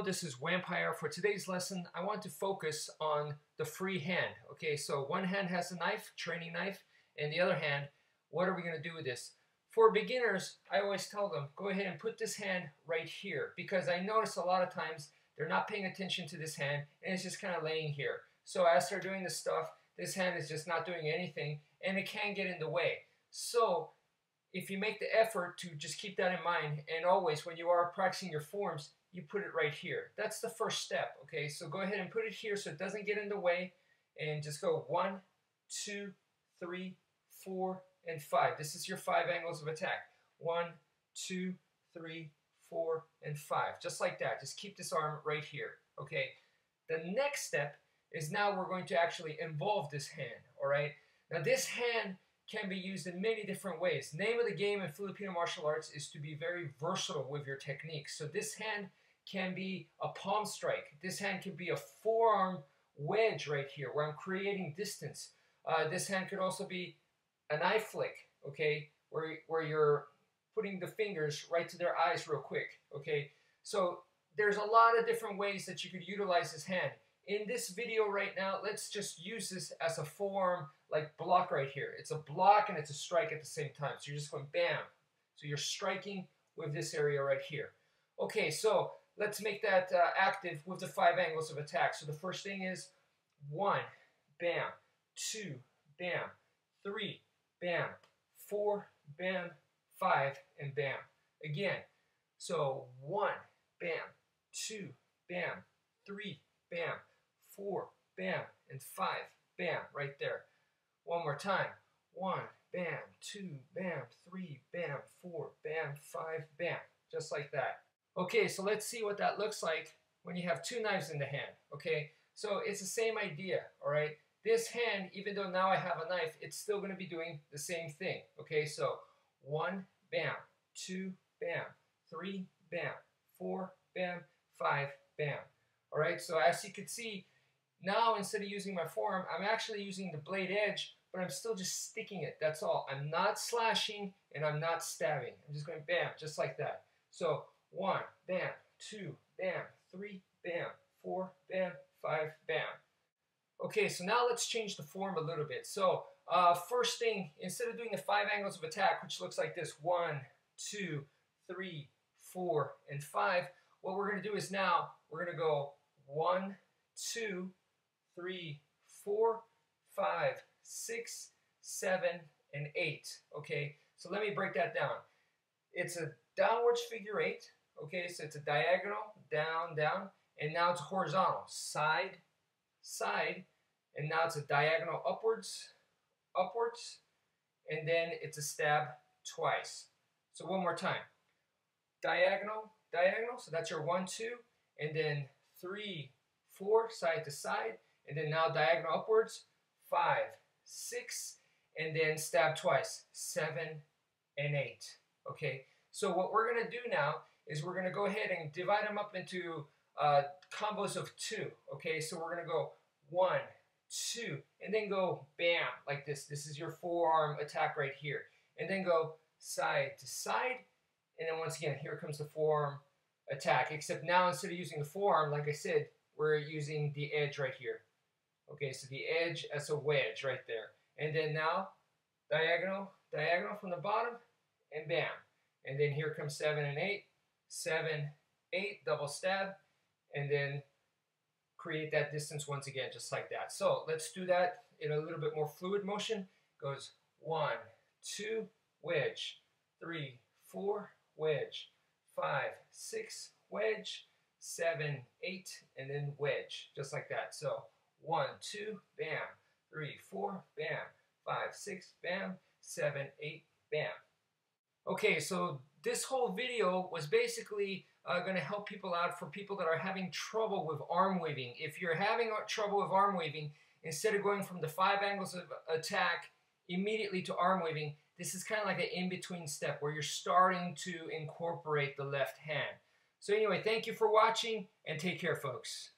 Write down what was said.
this is wmpyr. For today's lesson, I want to focus on the free hand. Okay, so one hand has a knife, training knife, and the other hand, what are we going to do with this? For beginners, I always tell them, go ahead and put this hand right here, because I notice a lot of times they're not paying attention to this hand, and it's just kind of laying here. So as they're doing this stuff, this hand is just not doing anything, and it can get in the way. So if you make the effort to just keep that in mind, and always when you are practicing your forms, you put it right here. That's the first step, okay? So go ahead and put it here so it doesn't get in the way, and just go 1, 2, 3, 4, and 5. This is your 5 angles of attack. 1, 2, 3, 4, and 5. Just like that. Just keep this arm right here, okay? The next step is now we're going to actually involve this hand, all right? Now this hand can be used in many different ways. The name of the game in Filipino martial arts is to be very versatile with your techniques. So this hand can be a palm strike. This hand can be a forearm wedge right here where I'm creating distance. This hand could also be an eye flick, okay, where you're putting the fingers right to their eyes real quick, okay? So there's a lot of different ways that you could utilize this hand. In this video right now, let's just use this as a forearm like block right here. It's a block and it's a strike at the same time. So you're just going bam. So you're striking with this area right here. Okay, so let's make that active with the 5 angles of attack. So the first thing is 1, bam, 2, bam, 3, bam, 4, bam, 5, and bam. Again, so 1, bam, 2, bam, 3, bam, 4, bam, and 5, bam, right there. One more time. 1, bam, 2, bam, 3, bam, 4, bam, 5, bam. Just like that. Okay, so let's see what that looks like when you have 2 knives in the hand. Okay, so it's the same idea, all right? This hand, even though now I have a knife, it's still going to be doing the same thing. Okay, so 1, bam, 2, bam, 3, bam, 4, bam, 5, bam. All right, so as you can see, now instead of using my forearm, I'm actually using the blade edge, but I'm still just sticking it. That's all. I'm not slashing and I'm not stabbing. I'm just going bam, just like that. So 1, bam, 2, bam, 3, bam, 4, bam, 5, bam. Okay, so now let's change the form a little bit. So first thing, instead of doing the 5 angles of attack, which looks like this, 1, 2, 3, 4, and 5, what we're going to do is now we're going to go 1, 2, 3, 4, 5, 6, 7, and 8. Okay, so let me break that down. It's a downwards figure 8. Okay, so it's a diagonal, down, down, and now it's horizontal, side, side, and now it's a diagonal upwards, upwards, and then it's a stab twice. So one more time. Diagonal, diagonal, so that's your 1, 2, and then 3, 4, side to side, and then now diagonal upwards, 5, 6, and then stab twice, 7, and 8. Okay, so what we're going to do now is we're going to go ahead and divide them up into combos of 2. Okay, so we're going to go 1, 2, and then go bam, like this. This is your forearm attack right here. And then go side to side, and then once again, here comes the forearm attack, except now instead of using the forearm, like I said, we're using the edge right here. Okay, so the edge as a wedge right there. And then now, diagonal, diagonal from the bottom, and bam. And then here comes 7 and 8, 7, 8, double stab, and then create that distance once again, just like that. So let's do that in a little bit more fluid motion. Goes 1, 2, wedge, 3, 4, wedge, 5, 6, wedge, 7, 8, and then wedge, just like that. So 1, 2, bam, 3, 4, bam, 5, 6, bam, 7, 8, bam. Okay, so this whole video was basically going to help people out for people that are having trouble with arm weaving. If you're having trouble with arm weaving, instead of going from the 5 angles of attack immediately to arm weaving, this is kind of like an in-between step where you're starting to incorporate the left hand. So anyway, thank you for watching and take care, folks.